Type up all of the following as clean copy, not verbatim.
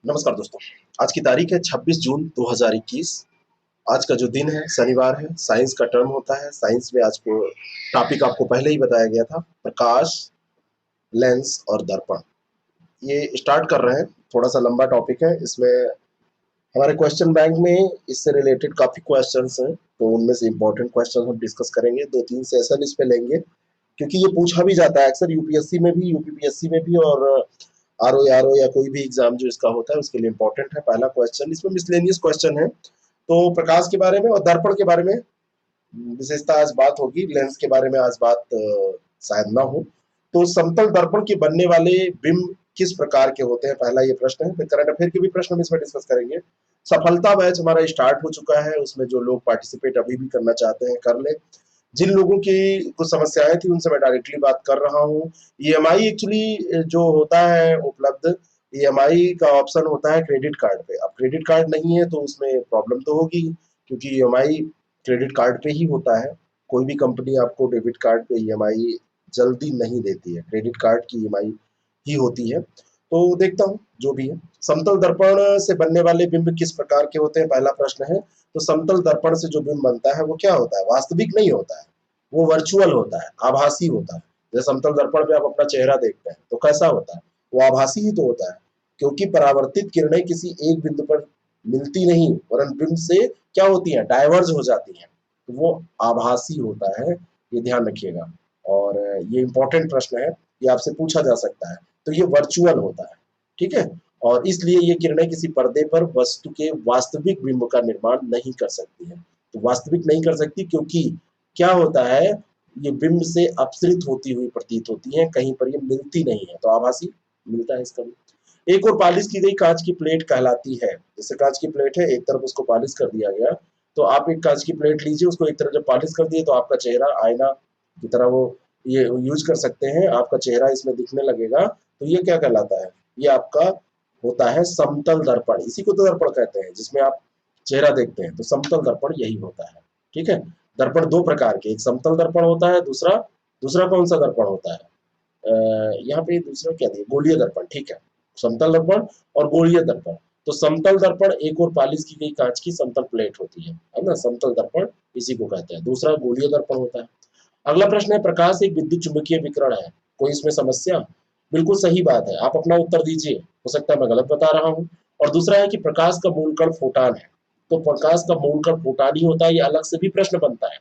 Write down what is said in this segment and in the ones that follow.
नमस्कार दोस्तों। आज की तारीख है 26 जून 2021। आज का जो दिन है शनिवार है। साइंस का टर्म होता है। साइंस में आज को टॉपिक आपको पहले ही बताया गया था, प्रकाश, लेंस और दर्पण। ये स्टार्ट कर रहे हैं। थोड़ा सा लंबा टॉपिक है। इसमें हमारे क्वेश्चन बैंक में इससे रिलेटेड काफी क्वेश्चंस हैं, तो उनमें से इंपॉर्टेंट क्वेश्चन हम डिस्कस करेंगे। 2-3 सेशन इस पे लेंगे, क्योंकि ये पूछा भी जाता है अक्सर यूपीएससी में भी, यूपीपीएससी में भी, और आरओ या कोई भी एग्जाम जो इसका होता है उसके लिए इंपॉर्टेंट है। पहला क्वेश्चन इसमें मिसलेनियस क्वेश्चन है, तो प्रकाश के बारे में और दर्पण के बारे में विशेषता आज बात होगी। लेंस के बारे में आज बात शायद ना हो। तो समतल दर्पण के बनने वाले बिंब किस प्रकार के होते हैं, पहला ये प्रश्न है। फिर करंट अफेयर के भी प्रश्न हम इसमें डिस्कस करेंगे। सफलता बैच हमारा स्टार्ट हो चुका है, उसमें जो लोग पार्टिसिपेट अभी भी करना चाहते हैं कर ले। जिन लोगों की कुछ समस्याएं थी उनसे मैं डायरेक्टली बात कर रहा हूँ। ईएमआई एक्चुअली जो होता है उपलब्ध, ईएमआई का ऑप्शन होता है क्रेडिट कार्ड पे। अब क्रेडिट कार्ड नहीं है तो उसमें प्रॉब्लम तो होगी, क्योंकि ईएमआई क्रेडिट कार्ड पे ही होता है। कोई भी कंपनी आपको डेबिट कार्ड पे ईएमआई जल्दी नहीं देती है, क्रेडिट कार्ड की ईएमआई ही होती है। तो देखता हूँ जो भी है। समतल दर्पण से बनने वाले बिंब किस प्रकार के होते हैं, पहला प्रश्न है। तो समतल दर्पण से जो बिंब बनता है वो क्या होता है, वास्तविक नहीं होता है, वो वर्चुअल होता है, आभासी होता है। जैसे समतल दर्पण पे आप अपना चेहरा देखते हैं तो कैसा होता है, वो आभासी ही तो होता है, क्योंकि परावर्तित किरणें किसी एक बिंदु पर मिलती नहीं वरन बिंब से क्या होती हैं, डाइवर्ज हो जाती हैं। तो वो आभासी होता है, ये ध्यान रखिएगा। और ये इंपॉर्टेंट प्रश्न है, ये आपसे पूछा जा सकता है। तो ये वर्चुअल होता है, ठीक है। और इसलिए ये किरणें किसी पर्दे पर वस्तु के वास्तविक बिंब का निर्माण नहीं कर सकती हैं। तो वास्तविक नहीं कर सकती क्योंकि क्या होता है, ये बिंब से अपसृत होती हुई प्रतीत होती है, कहीं पर ये मिलती नहीं है, तो आभासी मिलता है इसका भी। एक और पॉलिश की गई कांच की प्लेट कहलाती है। जैसे कांच की प्लेट है, एक तरफ उसको पॉलिश कर दिया गया, तो आप एक कांच की प्लेट लीजिए, उसको एक तरफ जब पॉलिश कर दिए तो आपका चेहरा आईना की तरह वो ये यूज कर सकते हैं, आपका चेहरा इसमें दिखने लगेगा। तो ये क्या कहलाता है, ये आपका होता है समतल दर्पण। इसी को तो दर्पण कहते हैं, जिसमें आप चेहरा देखते हैं। तो समतल दर्पण यही होता है, ठीक है। दर्पण दो प्रकार के, एक समतल दर्पण होता है, दूसरा दूसरा कौन सा दर्पण होता है, यहाँ पे दूसरा क्या दिया, गोलीय दर्पण, ठीक है। समतल दर्पण और गोलीय दर्पण। तो समतल दर्पण एक और पॉलिश की गई कांच की समतल प्लेट होती है ना, समतल दर्पण इसी को कहते हैं। दूसरा गोलीय दर्पण होता है। अगला प्रश्न है, प्रकाश एक विद्युत चुंबकीय विकिरण है, कोई इसमें समस्या? बिल्कुल सही बात है, आप अपना उत्तर दीजिए, हो सकता है मैं गलत बता रहा हूँ। और दूसरा है कि प्रकाश का मूल कण फोटान है। तो प्रकाश का मूल कण फोटान ही होता है, ये अलग से भी प्रश्न बनता है।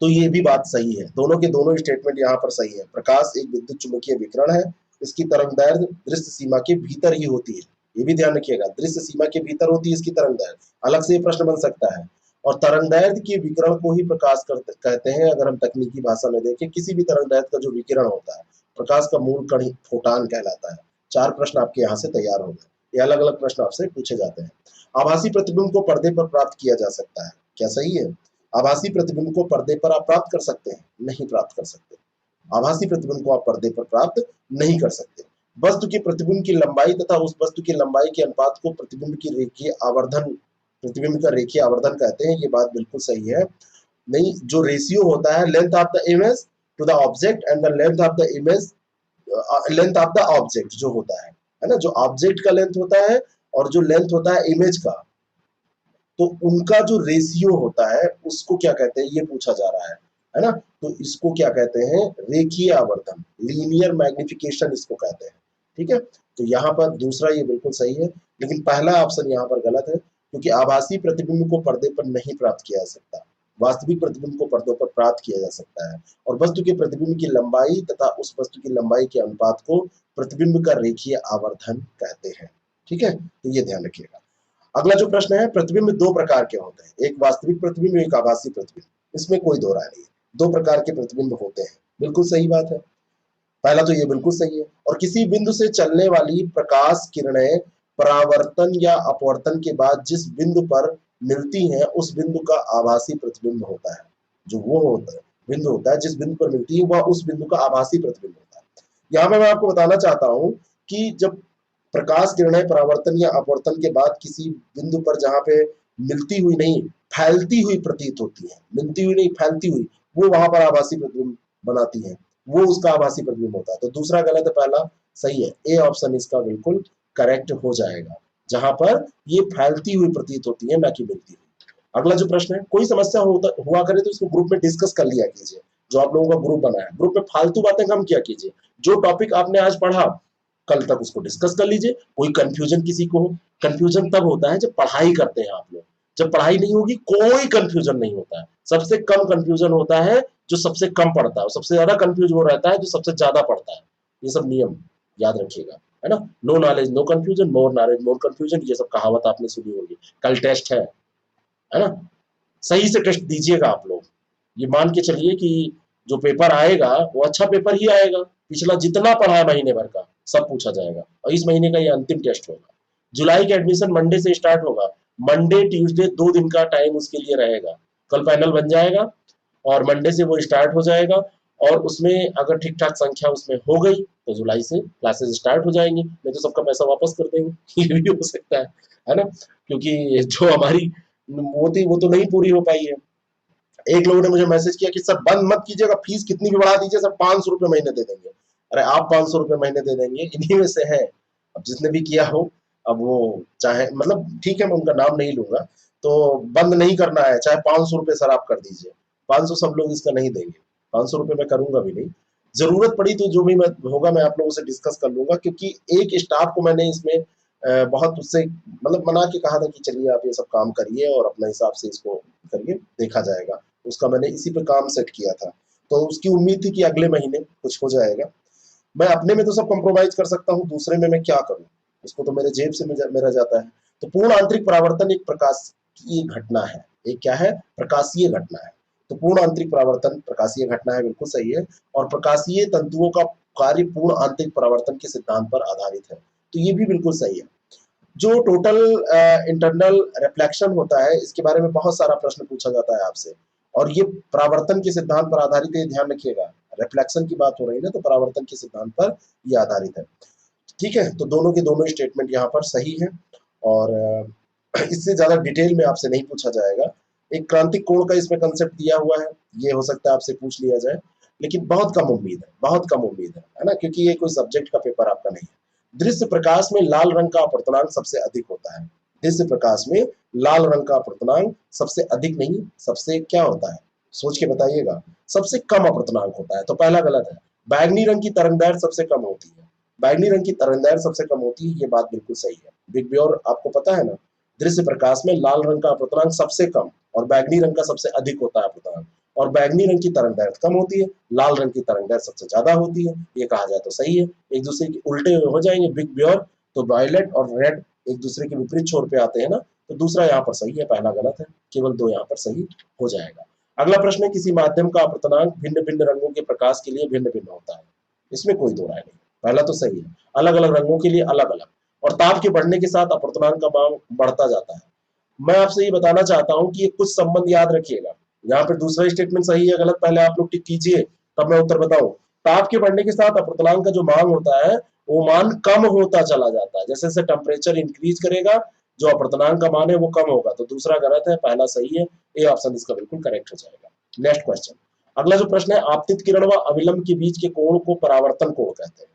तो ये भी बात सही है, दोनों के दोनों स्टेटमेंट यहाँ पर सही है। प्रकाश एक विद्युत चुंबकीय विकिरण है, इसकी तरंगदैर्घ्य दृश्य सीमा के भीतर ही होती है। ये भी ध्यान रखिएगा, दृश्य सीमा के भीतर होती है इसकी तरंगदैर्घ्य, अलग से ये प्रश्न बन सकता है। और तरंगदैर्घ्य के विकिरण को ही प्रकाश कहते हैं। अगर हम तकनीकी भाषा में देखें, किसी भी तरंगदैर्घ्य का जो विकिरण होता है, प्रकाश का मूल कण ही फोटान कहलाता है। 4 प्रश्न आपके यहाँ से तैयार हो गए। ये अलग अलग प्रश्न आपसे पूछे जाते हैं। आभासी प्रतिबिंब को पर्दे पर प्राप्त किया जा सकता है, क्या सही है? आभासी प्रतिबिंब को पर्दे पर आप प्राप्त कर सकते हैं? नहीं प्राप्त कर सकते। आभासी प्रतिबिंब को आप पर्दे पर प्राप्त नहीं कर सकते। वस्तु के प्रतिबिंब की लंबाई तथा उस वस्तु की लंबाई के अनुपात को प्रतिबिंब की रेखीय आवर्धन, प्रतिबिंब का रेखीय आवर्धन कहते हैं। ये बात बिल्कुल सही है। नहीं, जो रेशियो होता है length of the image to the object and the length of the image, length of the object जो होता है ना, जो ऑब्जेक्ट का लेंथ होता है और जो लेंथ होता है इमेज का, तो उनका जो रेशियो होता है उसको क्या कहते हैं, ये पूछा जा रहा है ना। तो इसको क्या कहते हैं, रेखीय आवर्धन, लीनियर मैग्निफिकेशन इसको कहते हैं, ठीक है। तो यहाँ पर दूसरा ये बिल्कुल सही है, लेकिन पहला ऑप्शन यहाँ पर गलत है, क्योंकि आभासी प्रतिबिंब को पर्दे पर नहीं प्राप्त किया जा सकता। वास्तविक प्रतिबिंब को पर्दों पर प्राप्त किया जा सकता है, और वस्तु के प्रतिबिंब की लंबाई तथा उस वस्तु की लंबाई के अनुपात को प्रतिबिंब का रेखीय आवर्धन कहते हैं, ठीक है। तो ये ध्यान रखिएगा। अगला जो प्रश्न है, प्रतिबिंब दो प्रकार के होते हैं, एक वास्तविक प्रतिबिंब, एक आभासी प्रतिबिंब। इसमें कोई दो राय नहीं है, दो प्रकार के प्रतिबिंब होते हैं, बिल्कुल सही बात है। पहला तो ये बिल्कुल सही है। और किसी बिंदु से चलने वाली प्रकाश किरणें परावर्तन या अपवर्तन के बाद जिस बिंदु पर मिलती हैं उस बिंदु का आभासी प्रतिबिंब होता है। जो वो होता है बिंदु होता है जिस बिंदु पर मिलती है, वह उस बिंदु का आभासी प्रतिबिंब होता है। यहाँ पे मैं आपको बताना चाहता हूँ कि जब प्रकाश किरणें परावर्तन या अपवर्तन के बाद किसी बिंदु पर जहां पे मिलती हुई नहीं, फैलती हुई प्रतीत होती है, मिलती हुई नहीं फैलती हुई, वो वहां पर आभासी प्रतिबिंब बनाती है, वो उसका आभासी प्रतिबिंब होता है। तो दूसरा गलत है, पहला सही है। ए ऑप्शन इसका बिल्कुल करेक्ट हो जाएगा, जहां पर ये फैलती हुई प्रतीत होती है, ना कि मिलती हुई। अगला जो प्रश्न है, कोई समस्या हुआ करे तो इसको ग्रुप में डिस्कस कर लिया कीजिए। जो आप लोगों का ग्रुप बना है, ग्रुप में फालतू बातें कम किया कीजिए। जो टॉपिक आपने आज पढ़ा, कल तक उसको डिस्कस कर लीजिए। कोई कंफ्यूजन किसी को हो, कंफ्यूजन तब होता है जब पढ़ाई करते हैं आप लोग। जब पढ़ाई नहीं होगी कोई कंफ्यूजन नहीं होता है। सबसे कम कंफ्यूजन होता है जो सबसे कम पढ़ता है, सबसे ज्यादा कंफ्यूज वो रहता है जो सबसे ज्यादा पढ़ता है। ये सब नियम याद रखिएगा, है ना। No knowledge no confusion, more knowledge more confusion, ये सब कहावत आपने सुनी होगी। कल टेस्ट है ना। सही से टेस्ट दीजिएगा आप लोग। ये मान के चलिए कि जो पेपर आएगा वो अच्छा पेपर ही आएगा। पिछला जितना पढ़ा है महीने भर का सब पूछा जाएगा, और इस महीने का ये अंतिम टेस्ट होगा। जुलाई का एडमिशन मंडे से स्टार्ट होगा। मंडे ट्यूसडे 2 दिन का टाइम उसके लिए रहेगा। कल फाइनल बन जाएगा और मंडे से वो स्टार्ट हो जाएगा। और उसमें अगर ठीक ठाक संख्या उसमें हो गई तो जुलाई से क्लासेस स्टार्ट हो जाएंगी, नहीं तो सबका पैसा वापस कर देंगे। ये भी हो सकता है ना। क्योंकि जो हमारी वो थी वो तो नहीं पूरी हो पाई है। एक लोगों ने मुझे मैसेज किया कि सर बंद मत कीजिएगा, फीस कितनी भी बढ़ा दीजिए, सर 500 रुपए महीने दे देंगे। अरे आप 500 रुपए महीने दे देंगे, इन्हीं में से है। अब जिसने भी किया हो, अब वो चाहे मतलब ठीक है, मैं उनका नाम नहीं लूंगा। तो बंद नहीं करना है, चाहे 500 रुपए सर आप कर दीजिए। 500 सब लोग इसका नहीं देंगे, 500 रुपए मैं करूंगा भी नहीं। जरूरत पड़ी तो जो भी मैं होगा मैं आप लोगों से डिस्कस कर लूंगा, क्योंकि एक स्टाफ को मैंने इसमें बहुत उससे मतलब मना के कहा था कि चलिए आप ये सब काम करिए और अपने हिसाब से इसको करिए, देखा जाएगा। उसका मैंने इसी पे काम सेट किया था, तो उसकी उम्मीद थी कि अगले महीने कुछ हो जाएगा। मैं अपने में तो सब कॉम्प्रोमाइज कर सकता हूँ, दूसरे में मैं क्या करूँ, उसको तो मेरे जेब से मेरा जाता है। तो पूर्ण आंतरिक परावर्तन एक प्रकाशीय घटना है। एक क्या है? प्रकाशीय घटना है। तो पूर्ण आंतरिक परावर्तन प्रकाशीय घटना है, बिल्कुल सही है। और प्रकाशीय तंतुओं का कार्य पूर्ण आंतरिक परावर्तन के सिद्धांत पर आधारित है, तो ये भी बिल्कुल सही है। जो टोटल इंटरनल रिफ्लेक्शन होता है, इसके बारे में बहुत सारा प्रश्न पूछा जाता है आपसे, और ये परावर्तन के सिद्धांत पर आधारित है, ध्यान रखिएगा। रिफ्लेक्शन की बात हो रही है ना, तो परावर्तन के सिद्धांत पर ये आधारित है। ठीक है, तो दोनों के दोनों स्टेटमेंट यहाँ पर सही है। और इससे ज्यादा डिटेल में आपसे नहीं पूछा जाएगा। एक क्रांतिक कोण का इसमें कंसेप्ट दिया हुआ है, ये हो सकता है आपसे पूछ लिया जाए, लेकिन बहुत कम उम्मीद है, बहुत कम उम्मीद है ना, क्योंकि ये कोई सब्जेक्ट का पेपर आपका नहीं है। दृश्य प्रकाश में लाल रंग का अपवर्तनांक सबसे अधिक होता है। दृश्य प्रकाश में लाल रंग का अपवर्तनांक सबसे अधिक नहीं, सबसे क्या होता है, सोच के बताइएगा। सबसे कम अपवर्तनांक होता है, तो पहला गलत है। बैगनी रंग की तरंगदैर्घ्य सबसे कम होती है। बैगनी रंग की तरंगदैर्घ्य सबसे कम होती है, ये बात बिल्कुल सही है। बिग ब्योर आपको पता है ना, दृश्य प्रकाश में लाल रंग का अपवर्तनांक सबसे कम और बैगनी रंग का सबसे अधिक होता है अपवर्तनांक। और बैगनी रंग की तरंगदैर्घ्य कम होती है, लाल रंग की तरंगदैर्घ्य सबसे ज्यादा होती है। ये कहा जाए तो सही है, एक दूसरे के उल्टे हो जाएंगे बिग ब्योर। तो वायलेट और रेड एक दूसरे के विपरीत छोर पे आते हैं ना, तो दूसरा यहाँ पर सही है, पहला गलत है। केवल दो यहाँ पर सही हो जाएगा। अगला प्रश्न है, किसी माध्यम का अपवर्तनांक भिन्न भिन्न रंगों के प्रकाश के लिए भिन्न भिन्न होता है। इसमें कोई दो राय नहीं, पहला तो सही है। अलग अलग रंगों के लिए अलग अलग, और ताप के बढ़ने के साथ अपवर्तनांक का मान बढ़ता जाता है। मैं आपसे ये बताना चाहता हूँ कि ये कुछ संबंध याद रखिएगा। यहाँ पे दूसरा स्टेटमेंट सही है गलत पहले आप लोग टिक कीजिए, तब मैं उत्तर बताऊं। ताप के बढ़ने के साथ अपवर्तनांक का जो मान होता है वो मान कम होता चला जाता है। जैसे जैसे टेम्परेचर इंक्रीज करेगा, जो अपवर्तनांक का मान है वो कम होगा। तो दूसरा गलत है, पहला सही है। ए ऑप्शन इसका बिल्कुल करेक्ट हो जाएगा। नेक्स्ट क्वेश्चन, अगला जो प्रश्न है, आपतित किरण व अविलंब के बीच के कोण को परावर्तन कोण कहते हैं।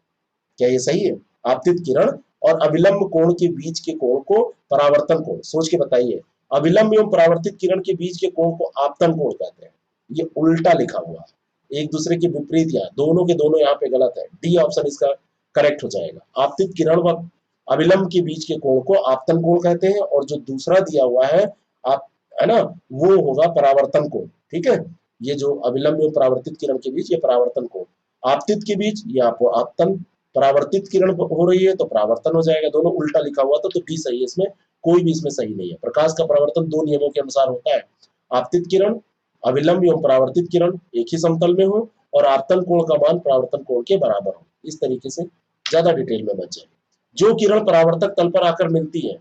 क्या ये सही है? आपतित किरण और अविलंब कोण के बीच के कोण को परावर्तन कोण, सोच के बताइए। अविलंब एवं परावर्तित किरण के बीच के कोण को आपतन कोण कहते हैं। ये उल्टा लिखा हुआ है, एक दूसरे के विपरीत, यहाँ दोनों के दोनों यहाँ पे गलत है। डी ऑप्शन इसका करेक्ट हो जाएगा। आपतित किरण व अविलंब के बीच के कोण को आपतन कोण कहते हैं, और जो दूसरा दिया हुआ है आप, है ना, वो होगा परावर्तन कोण। ठीक है, ये जो अविलंब एवं परावर्तित किरण के बीच, ये परावर्तन कोण। आपतित के बीच ये आपको आपतन, परावर्तित किरण हो रही है तो परावर्तन हो जाएगा। दोनों उल्टा लिखा हुआ था, तो डी सही है। इसमें कोई भी इसमें सही नहीं है। प्रकाश का परावर्तन दो नियमों के अनुसार होता है। आपतित किरण, अविलंब एवं परावर्तित किरण एक ही समतल में हो, और आपतन कोण का मान परावर्तन कोण के बराबर हो। इस तरीके से ज्यादा डिटेल में बच जाए। जो किरण परावर्तक तल पर आकर मिलती है,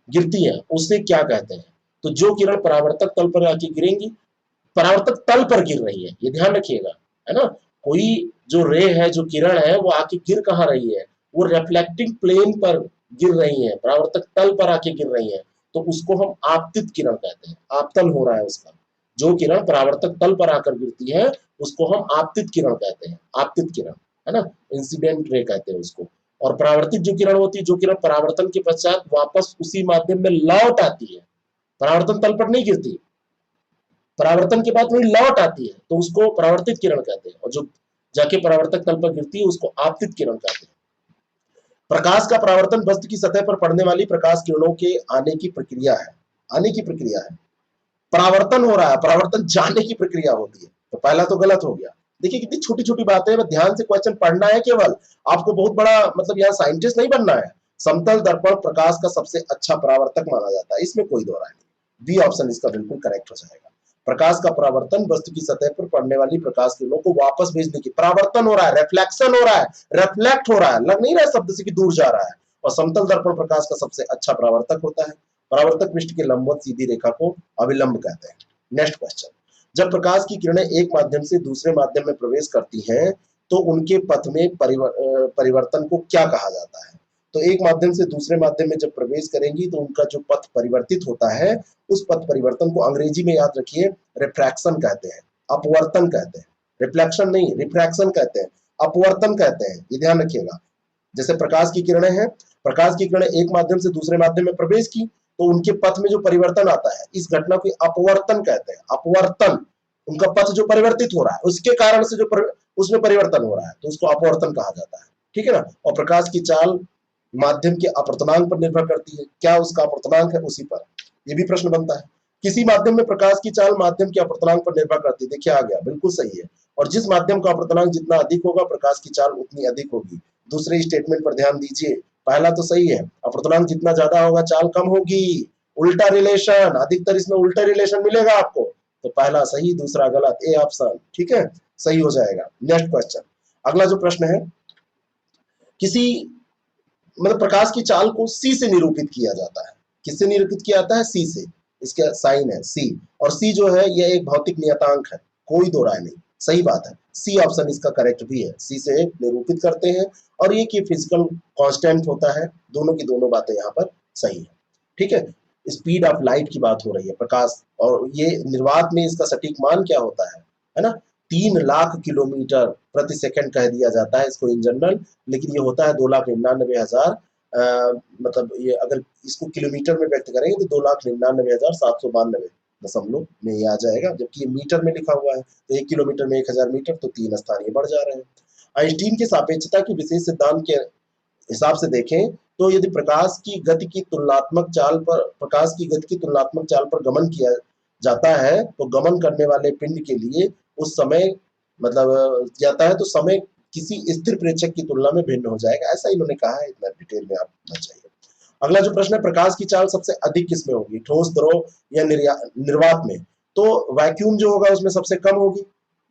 गिरती है, उसे क्या कहते हैं? तो जो किरण परावर्तक तल पर आके गिरेंगी, परावर्तक तल पर गिर रही है, ये ध्यान रखिएगा, है ना। कोई जो रे है, जो किरण है, वो आके गिर कहाँ रही है? वो रिफ्लेक्टिंग प्लेन पर गिर रही है, परावर्तक तल पर आके गिर रही है, तो उसको हम आपतित किरण कहते हैं। आपतन हो रहा है उसका। जो किरण परावर्तक तल पर आकर गिरती है उसको हम आपतित किरण कहते हैं। आपतित किरण, है ना, इंसिडेंट रे कहते हैं उसको। और परावर्तित जो किरण होती है, जो किरण परावर्तन के पश्चात वापस उसी माध्यम में लौट आती है, परावर्तन तल पर नहीं गिरती, परावर्तन के बाद वही लौट आती है, तो उसको परावर्तित किरण कहते हैं। और जो जाके परावर्तक तल पर गिरती है उसको आपतित किरण कहते हैं। प्रकाश का परावर्तन वस्तु की सतह पर पड़ने वाली प्रकाश किरणों के आने की प्रक्रिया है, आने की प्रक्रिया है। परावर्तन हो रहा है, परावर्तन जाने की प्रक्रिया होती है, तो पहला तो गलत हो गया। देखिए कितनी छोटी छोटी बातें हैं, ध्यान से क्वेश्चन पढ़ना है केवल, आपको बहुत बड़ा मतलब यहाँ साइंटिस्ट नहीं बनना है। समतल दर्पण प्रकाश का सबसे अच्छा परावर्तक माना जाता है, इसमें कोई दो राय नहीं। बी ऑप्शन इसका बिल्कुल करेक्ट हो जाएगा। प्रकाश का परावर्तन वस्तु की सतह पर पड़ने वाली प्रकाश किरणों को वापस भेजने की, परावर्तन हो रहा है, रिफ्लेक्शन हो रहा है, रिफ्लेक्ट हो रहा है, लग नहीं रहा है शब्द से कि दूर जा रहा है। और समतल दर्पण प्रकाश का सबसे अच्छा परावर्तक होता है। परावर्तक पृष्ठ के लंबवत सीधी रेखा को अभिलंब कहते हैं। नेक्स्ट क्वेश्चन, जब प्रकाश की किरणें एक माध्यम से दूसरे माध्यम में प्रवेश करती हैं तो उनके पथ में परिवर्तन को क्या कहा जाता है? तो एक माध्यम से दूसरे माध्यम में जब प्रवेश करेंगी तो उनका जो पथ परिवर्तित होता है, उस पथ परिवर्तन को अंग्रेजी में याद रखिए रिफ्रैक्शन कहते हैं, अपवर्तन कहते हैं। रिफ्लेक्शन नहीं, रिफ्रैक्शन कहते हैं, अपवर्तन कहते हैं, ये ध्यान रखिएगा। जैसे प्रकाश की किरणें हैं, प्रकाश की किरणें एक माध्यम से दूसरे माध्यम में प्रवेश की तो उनके पथ में जो परिवर्तन आता है, इस घटना को अपवर्तन कहते हैं। अपवर्तन, उनका पथ जो परिवर्तित हो रहा है उसके कारण से जो उसमें परिवर्तन हो रहा है, तो उसको अपवर्तन कहा जाता है, ठीक है ना। और प्रकाश की चाल माध्यम के अपवर्तनांक पर निर्भर करती है, क्या उसका अपवर्तनांक है उसी पर, ये भी प्रश्न बनता है। किसी माध्यम में प्रकाश की चाल माध्यम के अपवर्तनांक पर निर्भर करती है, देखिए आ गया, बिल्कुल सही है। और जिस माध्यम का अपवर्तनांक जितना अधिक होगा प्रकाश की चाल उतनी अधिक होगी। दूसरे स्टेटमेंट पर ध्यान दीजिए, पहला तो सही है, अपवर्तनांक जितना ज्यादा होगा चाल कम होगी, उल्टा रिलेशन, अधिकतर इसमें उल्टा रिलेशन मिलेगा आपको। तो पहला सही, दूसरा गलत, ए ऑप्शन, ठीक है, सही हो जाएगा। नेक्स्ट क्वेश्चन, अगला जो प्रश्न है, किसी मतलब प्रकाश की चाल को सी से निरूपित किया जाता है, किससे निरूपित किया जाता है? सी से, इसका साइन है सी, और सी जो है यह एक भौतिक नियतांक है, कोई दो राय नहीं, सही बात है, सी ऑप्शन इसका करेक्ट भी है, सी से निरूपित करते हैं। और ये कि फिजिकल कांस्टेंट होता है, दोनों की दोनों बातें यहाँ पर सही है, ठीक है। स्पीड ऑफ लाइट की बात हो रही है प्रकाश, और ये निर्वात में इसका सटीक मान क्या होता है ना, 3 लाख किलोमीटर प्रति सेकंड कह दिया जाता है इसको इन जनरल, लेकिन ये होता है 2,99,000, मतलब ये अगर इसको किलोमीटर में व्यक्त करेंगे तो 2,99,792 दशमलव में ये आ जाएगा, जबकि ये मीटर में लिखा हुआ है, तो 1 किलोमीटर में 1000 मीटर, तो 3 स्थान ये बढ़ जा रहे हैं। आइंस्टीन के सापेक्षता की विशेष सिद्धांत के हिसाब से देखें तो यदि प्रकाश की गति की तुलनात्मक चाल पर गमन किया जाता है तो गमन करने वाले पिंड के लिए उस समय मतलब जाता है तो समय किसी स्थिर प्रेक्षक की तुलना में भिन्न हो जाएगा, ऐसा इन्होंने कहा है, इतना डिटेल में आपको चाहिए। अगला जो प्रश्न है, प्रकाश की चाल सबसे अधिक किसमें होगी, ठोस, द्रव या निर्वात में? तो वैक्यूम जो होगा उसमें सबसे कम होगी,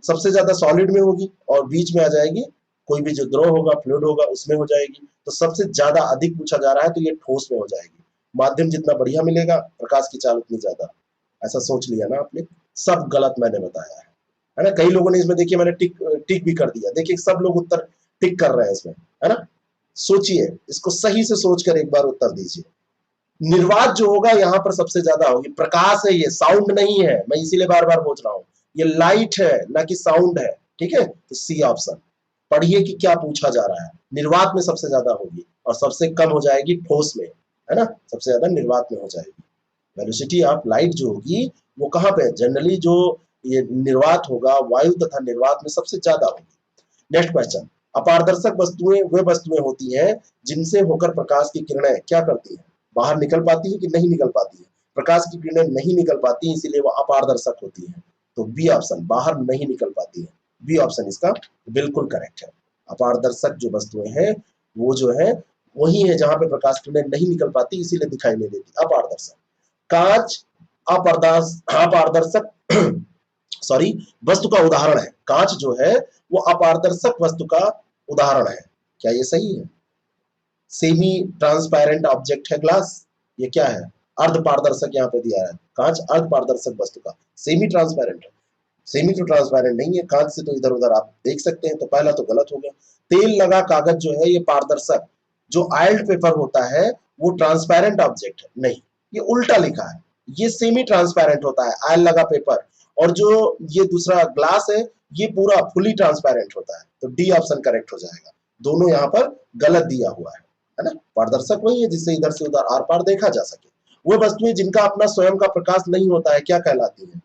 सबसे ज्यादा सॉलिड में होगी, और बीच में आ जाएगी कोई भी जो द्रव होगा, फ्लूइड होगा, उसमें हो जाएगी। तो सबसे ज्यादा अधिक पूछा जा रहा है तो ये ठोस में हो जाएगी। माध्यम जितना बढ़िया मिलेगा प्रकाश की चाल उतनी ज्यादा, ऐसा सोच लिया ना आपने, सब गलत मैंने बताया है ना। कई लोगों ने इसमें देखिए मैंने टिक भी कर दिया, देखिए सब लोग उत्तर टिक कर रहे हैं इसमें, है ना। सोचिए, इसको सही से सोचकर एक बार उत्तर दीजिए। निर्वात जो होगा यहाँ पर सबसे ज्यादा होगी, प्रकाश है ये, साउंड नहीं है, मैं इसीलिए बार बार बोल रहा हूँ, ये लाइट है ना कि साउंड है, ठीक है। तो सी ऑप्शन पढ़िए कि क्या पूछा जा रहा है, निर्वात में सबसे ज्यादा होगी और सबसे कम हो जाएगी ठोस में, है ना, सबसे ज्यादा निर्वात में हो जाएगी। वेलोसिटी ऑफ लाइट जो होगी वो कहाँ पे, जनरली जो ये निर्वात होगा, वायु तथा निर्वात में सबसे ज्यादा होगी। नेक्स्ट क्वेश्चन, अपारदर्शक वस्तुएं वे वस्तुएं होती हैं जिनसे होकर प्रकाश की किरणें क्या करती हैं, बाहर निकल पाती है कि नहीं निकल पाती है? प्रकाश की किरणें नहीं निकल पाती, इसीलिए वो अपारदर्शक होती है। तो बी ऑप्शन, बाहर नहीं निकल पाती है, बी ऑप्शन इसका बिल्कुल करेक्ट है। अपारदर्शक जो वस्तुएं हैं वो जो है वही है जहां पे प्रकाश किरणें नहीं निकल पाती, इसीलिए दिखाई नहीं देती, अपारदर्शक। कांच अपारदर्शक सॉरी वस्तु का उदाहरण है, कांच जो है वो अपारदर्शक वस्तु का उदाहरण है, क्या ये सही है? सेमी ट्रांसपेरेंट ऑब्जेक्ट है ग्लास, ये क्या है, अर्ध पारदर्शक यहाँ पे दिया है, कांच अर्ध पारदर्शक वस्तु का, सेमी ट्रांसपेरेंट है, सेमी तो ट्रांसपेरेंट नहीं है, कांच से तो इधर उधर आप देख सकते हैं, तो पहला तो गलत हो गया। तेल लगा कागज जो है ये पारदर्शक, जो आयल्ड पेपर होता है वो ट्रांसपेरेंट ऑब्जेक्ट है, नहीं, ये उल्टा लिखा है, ये सेमी ट्रांसपेरेंट होता है आयल लगा पेपर, और जो ये दूसरा ग्लास है ये पूरा फुली ट्रांसपेरेंट होता है, तो डी ऑप्शन करेक्ट हो जाएगा। दोनों यहाँ पर गलत दिया हुआ है ना। पारदर्शक वही है जिससे इधर से उधर आर पार देखा जा सके। वह वस्तुएं जिनका अपना स्वयं का प्रकाश नहीं होता है क्या कहलाती हैं?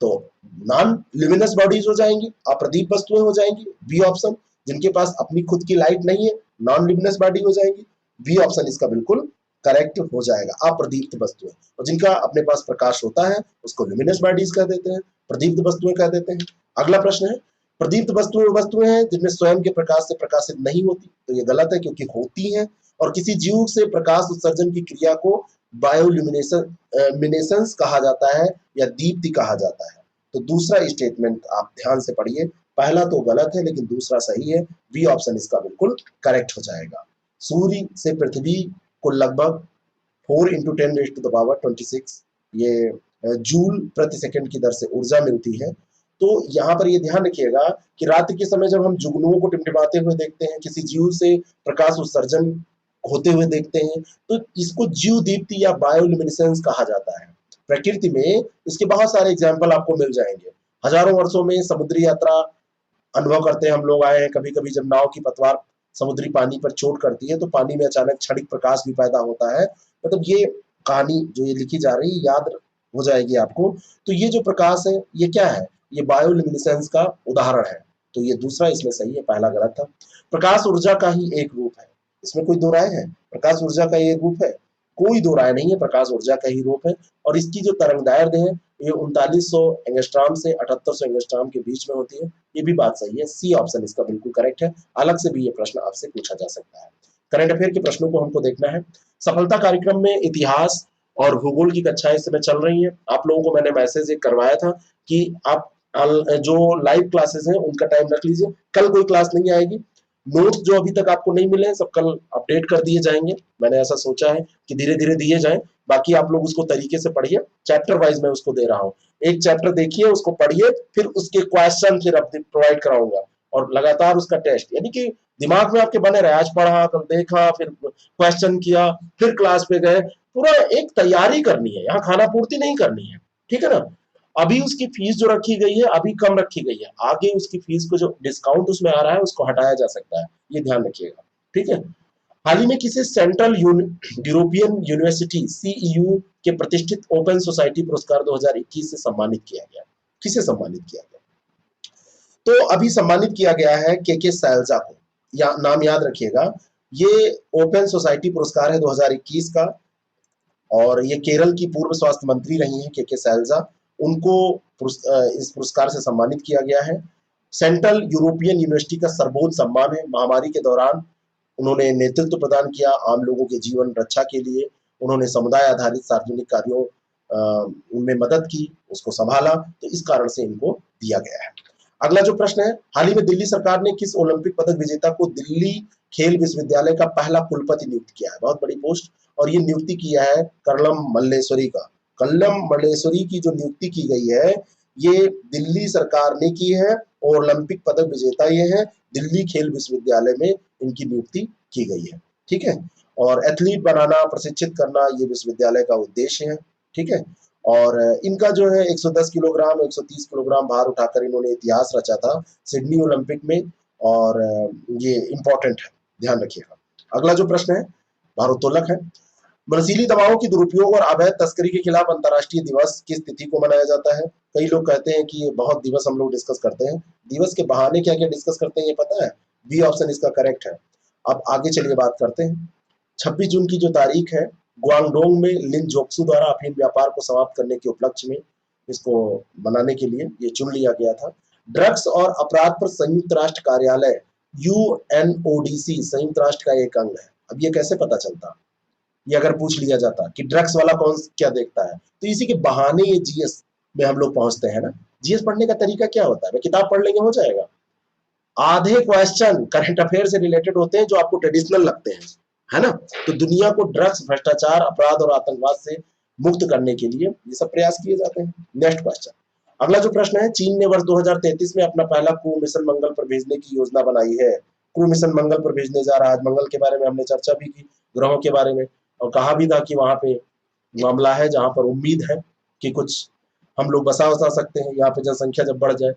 तो नॉन ल्यूमिनस बॉडीज हो जाएंगी, अप्रदीप वस्तुएं हो जाएंगी, बी ऑप्शन। जिनके पास अपनी खुद की लाइट नहीं है, नॉन ल्यूमिनस बॉडी हो जाएंगी, बी ऑप्शन इसका बिल्कुल करेक्ट हो जाएगा, अप्रदीप्त वस्तुएं। और जिनका अपने पास प्रकाश होता है उसको ल्यूमिनस बॉडीज कह देते हैं, प्रदीप्त वस्तुएं कह देते हैं। अगला प्रश्न है, प्रदीप्त वस्तुएं हैं जिनमें स्वयं के प्रकाश से प्रकाशित नहीं होती, तो ये गलत है क्योंकि होती हैं। और किसी जीव से प्रकाश उत्सर्जन की क्रिया को बायोल्यूमिनेसेंस कहा जाता है या दीप्ति कहा जाता है। तो दूसरा स्टेटमेंट आप ध्यान से पढ़िए, पहला तो गलत है लेकिन दूसरा सही है, बी ऑप्शन इसका बिल्कुल करेक्ट हो जाएगा। सूर्य से पृथ्वी को लगभग 4 × 10⁻26 ये जूल प्रति सेकंड की दर से ऊर्जा मिलती है। तो यहाँ पर ये ध्यान रखिएगा कि रात्रि के समय जब हम जुगनुओं को टिमटिमाते हुए देखते हैं, किसी जीव से प्रकाश उत्सर्जन होते हुए देखते हैं, तो इसको जीव दीप्ति या बायोल्यूमिनेसेंस कहा जाता है। प्रकृति में इसके बहुत सारे एग्जाम्पल आपको मिल जाएंगे। हजारों वर्षों में समुद्री यात्रा अनुभव करते हम लोग आए हैं। कभी कभी जब नाव की पतवार समुद्री पानी पर चोट करती है तो पानी में अचानक क्षणिक प्रकाश भी पैदा होता है। मतलब ये कहानी जो ये लिखी जा रही है याद हो जाएगी आपको। तो ये जो प्रकाश है ये क्या है? ये बायोल्यूमिनेसेंस का उदाहरण है। तो ये दूसरा इसमें सही है, पहला गलत था। प्रकाश ऊर्जा का ही एक रूप है, इसमें कोई दो राय है? प्रकाश ऊर्जा का एक रूप है, कोई दो राय नहीं है, प्रकाश ऊर्जा का ही रूप है। और इसकी जो तरंगदैर्ध्य है ये 3900 एंगस्ट्रॉम से 7800 एंगस्ट्रॉम के बीच में होती है। ये भी बात सही है, सी ऑप्शन इसका बिल्कुल करेक्ट है। अलग से भी ये प्रश्न आपसे पूछा जा सकता है। करंट अफेयर के प्रश्नों को हमको देखना है। सफलता कार्यक्रम में इतिहास और भूगोल की कक्षाएं इस समय चल रही हैं। आप लोगों को मैंने मैसेज एक करवाया था कि आप जो लाइव क्लासेस हैं उनका टाइम रख लीजिए। कल कोई क्लास नहीं आएगी। नोट्स जो अभी तक आपको नहीं मिले हैं सब कल अपडेट कर दिए जाएंगे। मैंने ऐसा सोचा है कि धीरे धीरे दिए जाएं। बाकी आप लोग उसको तरीके से पढ़िए, चैप्टर वाइज मैं उसको दे रहा हूँ। एक चैप्टर देखिए, उसको पढ़िए, फिर उसके क्वेश्चन फिर प्रोवाइड कराऊंगा और लगातार उसका टेस्ट, यानी कि दिमाग में आपके बने रहे। आज पढ़ा, कल देखा, फिर क्वेश्चन किया, फिर क्लास पे गए, पूरा एक तैयारी करनी है। यहाँ खाना पूर्ति नहीं करनी है, ठीक है ना। अभी उसकी फीस जो रखी गई है अभी कम रखी गई है, आगे उसकी फीस को जो डिस्काउंट उसमें आ रहा है उसको हटाया जा सकता है, ये ध्यान रखिएगा, ठीक है। हाल ही में किसे सेंट्रल यूरोपियन यूनिवर्सिटी सीईयू के प्रतिष्ठित ओपन सोसाइटी पुरस्कार 2021 से सम्मानित किया गया? किसे सम्मानित किया गया? तो अभी सम्मानित किया गया है के सैलजा को, या नाम याद रखिएगा। ये ओपन सोसाइटी पुरस्कार है 2021 का, और ये केरल की पूर्व स्वास्थ्य मंत्री रही हैं के सैलजा। उनको इस पुरस्कार से सम्मानित किया गया है। सेंट्रल यूरोपियन यूनिवर्सिटी का सर्वोच्च सम्मान है। महामारी के दौरान उन्होंने नेतृत्व प्रदान किया आम लोगों के जीवन रक्षा के लिए। उन्होंने समुदाय आधारित सार्वजनिक कार्यों उनमें मदद की, उसको संभाला, तो इस कारण से इनको दिया गया है। अगला जो प्रश्न है, हाल ही में दिल्ली सरकार ने किस ओलंपिक पदक विजेता को दिल्ली खेल विश्वविद्यालय का पहला कुलपति नियुक्त किया है? बहुत बड़ी पोस्ट, और ये नियुक्ति किया है कल्लम मल्लेश्वरी का। कल्लम मल्लेश्वरी की जो नियुक्ति की गई है ये दिल्ली सरकार ने की है, और ओलंपिक पदक विजेता ये है। दिल्ली खेल विश्वविद्यालय में इनकी नियुक्ति की गई है, ठीक है। और एथलीट बनाना, प्रशिक्षित करना ये विश्वविद्यालय का उद्देश्य है, ठीक है। और इनका जो है 110 किलोग्राम 130 किलोग्राम भार उठाकर इन्होंने इतिहास रचा था सिडनी ओलंपिक में, और ये इंपॉर्टेंट है, ध्यान रखिएगा। अगला जो प्रश्न है भारोत्तोलक है। नशीली दवाओं की दुरुपयोग और अवैध तस्करी के खिलाफ अंतर्राष्ट्रीय दिवस किस तिथि को मनाया जाता है? कई लोग कहते हैं कि ये बहुत दिवस हम लोग डिस्कस करते हैं, दिवस के बहाने क्या क्या डिस्कस करते हैं ये पता है? बी ऑप्शन इसका करेक्ट है। अब आगे चलिए बात करते हैं। 26 जून की जो तारीख है, ग्वांगडोंग में लिन जोक्सू द्वारा अफीम व्यापार को समाप्त करने के उपलक्ष्य में इसको मनाने के लिए ये चुन लिया गया था। ड्रग्स और अपराध पर संयुक्त राष्ट्र कार्यालय यूएनओडीसी संयुक्त राष्ट्र का एक अंग है। अब ये कैसे पता चलता? ये अगर पूछ लिया जाता कि ड्रग्स वाला कौन क्या देखता है, तो इसी के बहाने ये जीएस में हम लोग पहुंचते हैं ना। जीएस पढ़ने का तरीका क्या होता है? किताब पढ़ लेंगे हो जाएगा। आधे क्वेश्चन करंट अफेयर से रिलेटेड होते हैं जो आपको ट्रेडिशनल लगते हैं, है ना। तो दुनिया को ड्रग्स, भ्रष्टाचार, अपराध और आतंकवाद से मुक्त करने के लिए ये सब प्रयास किए जाते हैं। नेक्स्ट क्वेश्चन, अगला जो प्रश्न है, चीन ने वर्ष 2033 में अपना पहला क्रू मिशन मंगल पर भेजने की योजना बनाई है। क्रू मिशन मंगल पर भेजने जा रहा है। मंगल के बारे में हमने चर्चा भी की, ग्रहों के बारे में, और कहा भी था कि वहां पे मामला है जहां पर उम्मीद है कि कुछ हम लोग बसा सकते हैं यहाँ पे जनसंख्या जब बढ़ जाए।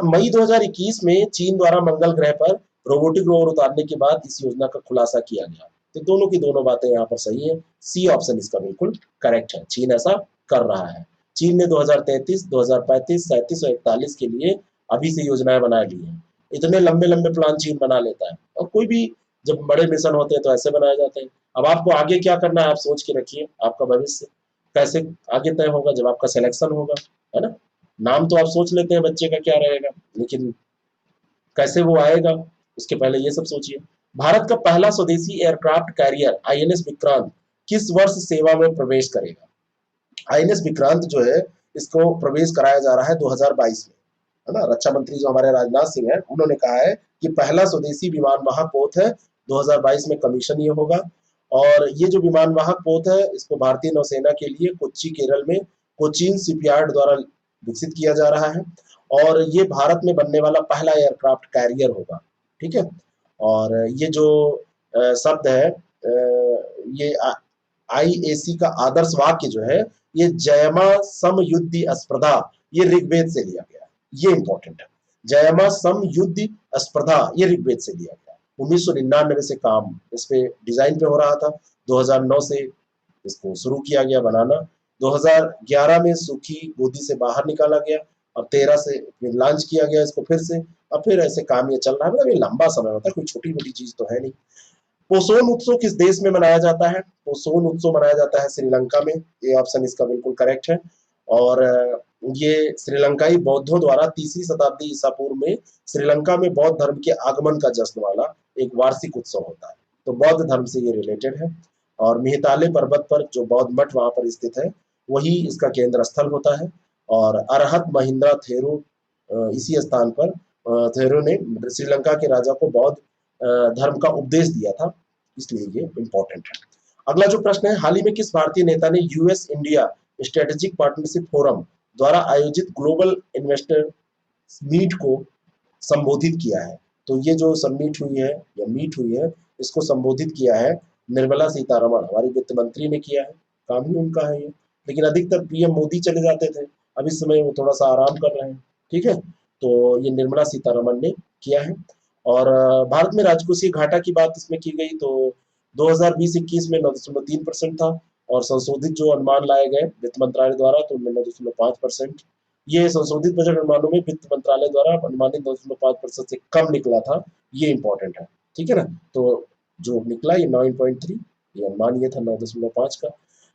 मई 2021 में चीन द्वारा मंगल ग्रह पर रोबोटिक रोवर उतारने के बाद इस योजना का खुलासा किया गया। तो दोनों की दोनों बातें यहाँ पर सही है, सी ऑप्शन इसका बिल्कुल करेक्ट है, चीन ऐसा कर रहा है। चीन ने 2033, 2035, 37 और 41 के लिए अभी से योजनाएं बना ली हैं। इतने लंबे लंबे प्लान चीन बना लेता है, और कोई भी जब बड़े मिशन होते हैं तो ऐसे बनाए जाते हैं। अब आपको आगे क्या करना है आप सोच के रखिए, आपका भविष्य कैसे आगे तय होगा जब आपका सिलेक्शन होगा, है ना। नाम तो आप सोच लेते हैं बच्चे का क्या रहेगा, लेकिन कैसे वो आएगा उसके पहले ये सब सोचिए। भारत का पहला स्वदेशी एयरक्राफ्ट कैरियर आईएनएस विक्रांत किस वर्ष सेवा में प्रवेश करेगा? आईएनएस विक्रांत जो है इसको प्रवेश कराया जा रहा है 2022 में, है ना। रक्षा मंत्री जो हमारे राजनाथ सिंह है उन्होंने कहा है कि पहला स्वदेशी विमान वाहक पोत है, 2022 में कमीशन ये होगा। और ये जो विमान वाहक पोत है इसको भारतीय नौसेना के लिए कोच्चि केरल में कोचीन शिपयार्ड द्वारा विकसित किया जा रहा है, और ये भारत में बनने वाला पहला एयरक्राफ्ट कैरियर होगा, ठीक है। और ये जो शब्द है ये आईएसी का आदर्श वाक्य जो है ये जयमा समयुद्धि स्पर्धा, ये ऋग्वेद से लिया गया है, ये इंपॉर्टेंट है। जयमा समयुद्धि स्पर्धा ये ऋग्वेद से लिया गया है। 1999 से काम इस पे डिजाइन पे हो रहा था, 2009 से इसको शुरू किया गया बनाना, 2011 में सूखी गोदी से बाहर निकाला गया, अब 13 से लॉन्च किया गया इसको फिर से, अब फिर ऐसे काम ये चल रहा है। मतलब ये लंबा समय होता है, कोई छोटी मोटी चीज तो है नहीं। पोसोन उत्सव किस देश में मनाया जाता है? पोसोन उत्सव मनाया जाता है श्रीलंका में, ये ऑप्शन इसका बिल्कुल करेक्ट है। और ये श्रीलंकाई बौद्धों द्वारा 3वीं शताब्दी ईसा पूर्व में श्रीलंका में बौद्ध धर्म के आगमन का जश्न वाला एक वार्षिक उत्सव होता है, तो बौद्ध धर्म से ये रिलेटेड है। और मेहताले पर्वत पर जो बौद्ध मठ वहां पर स्थित है वही इसका केंद्र स्थल होता है। और अरहत महिंद्रा थेरो इसी स्थान पर थेरो ने श्रीलंका के राजा को बौद्ध धर्म का उपदेश दिया था, इसलिए ये इंपॉर्टेंट है। अगला जो प्रश्न है, हाल ही में किस भारतीय नेता ने US India strategic partnership forum द्वारा आयोजित ग्लोबल इन्वेस्टर मीट को संबोधित किया है? तो ये जो सबमिट हुई है या मीट हुई है इसको संबोधित किया है निर्मला सीतारमण, हमारी वित्त मंत्री ने किया है, काम ही उनका है ये। लेकिन अधिकतर पीएम मोदी चले जाते थे, अब इस समय वो थोड़ा सा आराम कर रहे हैं, ठीक है। तो ये निर्मला सीतारमण ने किया है। और भारत में राजकोषीय घाटा की बात इसमें की गई, तो 2020-21 में 9.3% था, और संशोधित जो अनुमान लाए गए वित्त मंत्रालय द्वारा तो 9.5%। ये संशोधित बजट अनुमानों में वित्त मंत्रालय द्वारा अनुमानित 9.5% से कम निकला था, ये इंपॉर्टेंट है, ठीक है ना। तो जो निकला ये 9.3, ये अनुमान ये था 9.5 का।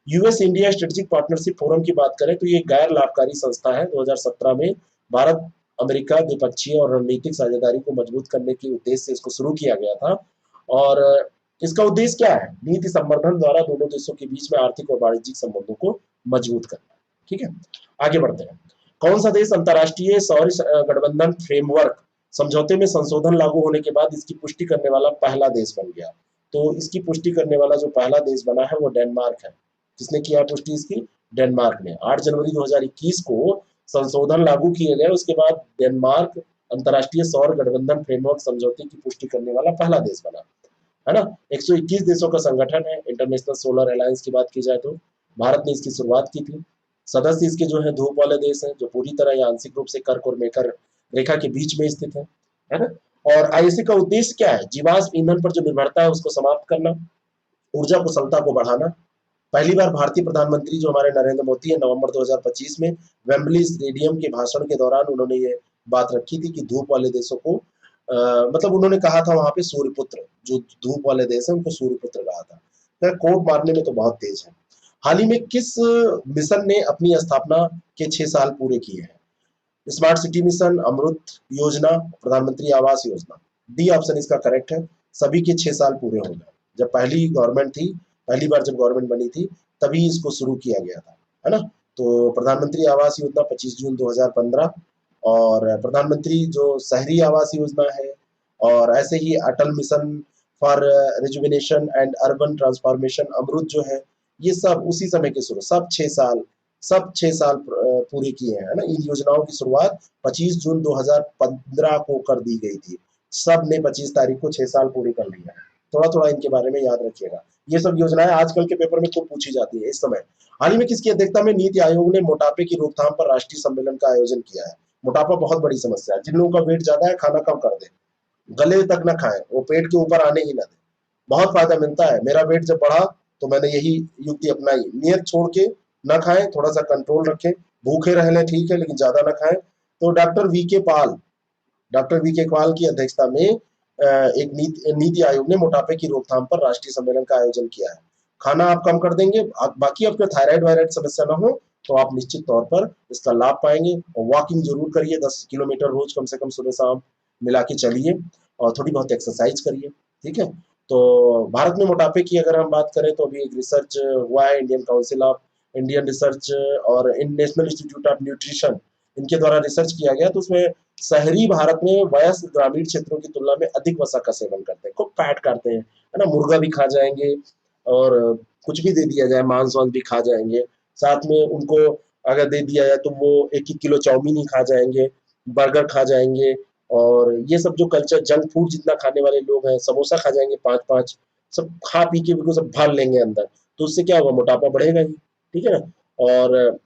US India strategic partnership forum की बात करें तो ये गैर लाभकारी संस्था है। 2017 में भारत अमेरिका द्विपक्षीय और रणनीतिक साझेदारी को मजबूत करने के उद्देश्य से इसको शुरू किया गया था। और इसका उद्देश्य क्या है? नीति संवर्धन द्वारा दोनों देशों के बीच में आर्थिक और वाणिज्यिक संबंधों को मजबूत करना, ठीक है। आगे बढ़ते हैं। कौन सा देश अंतर्राष्ट्रीय सौर गठबंधन फ्रेमवर्क समझौते में संशोधन लागू होने के बाद इसकी पुष्टि करने वाला पहला देश बन गया? तो इसकी पुष्टि करने वाला जो पहला देश बना है वो डेनमार्क है। किसने किया पुष्टि इसकी? डेनमार्क ने। 8 जनवरी 2021 को संशोधन लागू किए गए, उसके बाद डेनमार्क अंतर्राष्ट्रीय सौर गठबंधन फ्रेमवर्क समझौते की पुष्टि करने वाला पहला देश बना, है ना। 121 देशों का संगठन है। इंटरनेशनल सोलर अलायंस की बात की जाए तो भारत ने इसकी शुरुआत की थी। सदस्य इसके जो है धूप वाले देश हैं जो पूरी तरह या आंशिक रूप से कर्क और मेकर रेखा के बीच में स्थित है ना। और आईएससी का उद्देश्य क्या है? जीवाश्म ईंधन पर जो निर्भरता है उसको समाप्त करना, ऊर्जा कुशलता को बढ़ाना। पहली बार भारतीय प्रधानमंत्री जो हमारे नरेंद्र मोदी है नवंबर 2025 में वेम्बली स्टेडियम के भाषण के दौरान उन्होंने ये बात रखी थी कि धूप वाले देशों को मतलब उन्होंने कहा था वहां पे सूर्यपुत्र, जो धूप वाले देश है उनको सूर्यपुत्र कहा था। तो कोड मारने में तो बहुत तेज है। हाल ही में किस मिशन ने अपनी स्थापना के 6 साल पूरे किए हैं? स्मार्ट सिटी मिशन, अमृत योजना, प्रधानमंत्री आवास योजना। डी ऑप्शन इसका करेक्ट है, सभी के 6 साल पूरे हो गए। जब पहली गवर्नमेंट थी, पहली बार जब गवर्नमेंट बनी थी तभी इसको शुरू किया गया था, है ना। तो प्रधानमंत्री आवास योजना 25 जून 2015, और प्रधानमंत्री जो शहरी आवास योजना है, और ऐसे ही Atal mission for rejuvenation and urban transformation Amrut जो है, ये सब उसी समय के शुरू, सब 6 साल पूरे किए हैं, है ना। इन योजनाओं की शुरुआत 25 जून 2015 को कर दी गई थी। सब ने 25 तारीख को 6 साल पूरे कर लिया है। थोड़ा थोड़ा इनके बारे में याद रखिएगा। ये सब योजनाएं आजकल के पेपर में खूब पूछी जाती है इस समय। हाल ही में किसकी अध्यक्षता में नीति आयोग ने मोटापे की रोकथाम पर राष्ट्रीय सम्मेलन का आयोजन किया है? मोटापा बहुत बड़ी समस्या है, जिन लोगों का वेट ज्यादा है खाना कम कर दे, गले तक ना खाएं, वो पेट के ऊपर आने ही ना दें। बहुत फायदा मिलता है। मेरा वेट जब बढ़ा तो मैंने यही युक्ति अपनाई, नियत छोड़ के ना खाएं, थोड़ा सा कंट्रोल रखें, भूखे रह लें ठीक है लेकिन ज्यादा ना खाएं। तो डॉक्टर वी के पाल की अध्यक्षता में एक नीति आयोग ने मोटापे की रोकथाम पर राष्ट्रीय सम्मेलन का आयोजन किया है। खाना आप कम कर देंगे, बाकी आपके थायराइड वायराइड समस्या ना हो तो आप निश्चित तौर पर इसका लाभ पाएंगे। और वॉकिंग जरूर करिए, 10 किलोमीटर रोज कम से कम सुबह शाम मिला के चलिए, और थोड़ी बहुत एक्सरसाइज करिए, ठीक है। तो भारत में मोटापे की अगर हम बात करें तो अभी एक रिसर्च हुआ है, Indian council of Indian research और नेशनल इंस्टीट्यूट ऑफ न्यूट्रिशन, इनके द्वारा रिसर्च किया गया। तो उसमें शहरी भारत में वयस्क ग्रामीण क्षेत्रों की तुलना में अधिक वसा का सेवन करते हैं, खूब फैट करते हैं, है ना, मुर्गा भी खा जाएंगे और कुछ भी दे दिया जाए, मांस वांस भी खा जाएंगे, साथ में उनको अगर दे दिया जाए तो वो 1-1 किलो चाउमीन ही खा जाएंगे, बर्गर खा जाएंगे, और ये सब जो कल्चर जंक फूड जितना खाने वाले लोग हैं, समोसा खा जाएंगे 5-5, सब खा पी के बिल्कुल सब भर लेंगे अंदर, तो उससे क्या होगा, मोटापा बढ़ेगा ही, ठीक है ना। और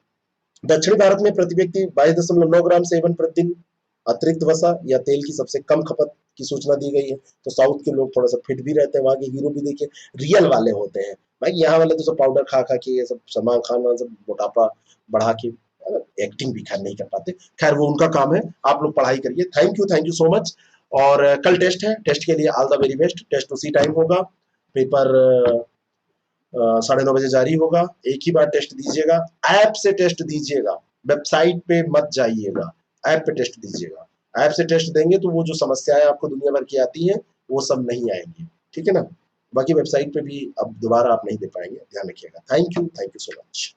दक्षिण भारत में प्रति व्यक्ति 22.9 ग्राम सेवन प्रतिदिन अतिरिक्त वसा या तेल की सबसे कम खपत की सूचना दी गई है। तो साउथ के लोग थोड़ा सा फिट भी रहते हैं, वहां के हीरो भी देखिए रियल वाले होते हैं। भाई यहाँ वाले तो सब पाउडर खा खा के, ये सब सलमान खान वान सब मोटापा बढ़ा के एक्टिंग भी खैर नहीं कर पाते। खैर वो उनका काम है, आप लोग पढ़ाई करिए। Thank you so much. और कल टेस्ट है, टेस्ट के लिए all the very best. Test उसी टाइम होगा, पेपर 9:30 बजे जारी होगा। एक ही बार टेस्ट दीजिएगा, ऐप से टेस्ट दीजिएगा, वेबसाइट पे मत जाइएगा, ऐप पे टेस्ट दीजिएगा। ऐप से टेस्ट देंगे तो वो जो समस्याएं आपको दुनिया भर की आती हैं वो सब नहीं आएंगी, ठीक है ना। बाकी वेबसाइट पे भी अब दोबारा आप नहीं दे पाएंगे, ध्यान रखिएगा। Thank you so much.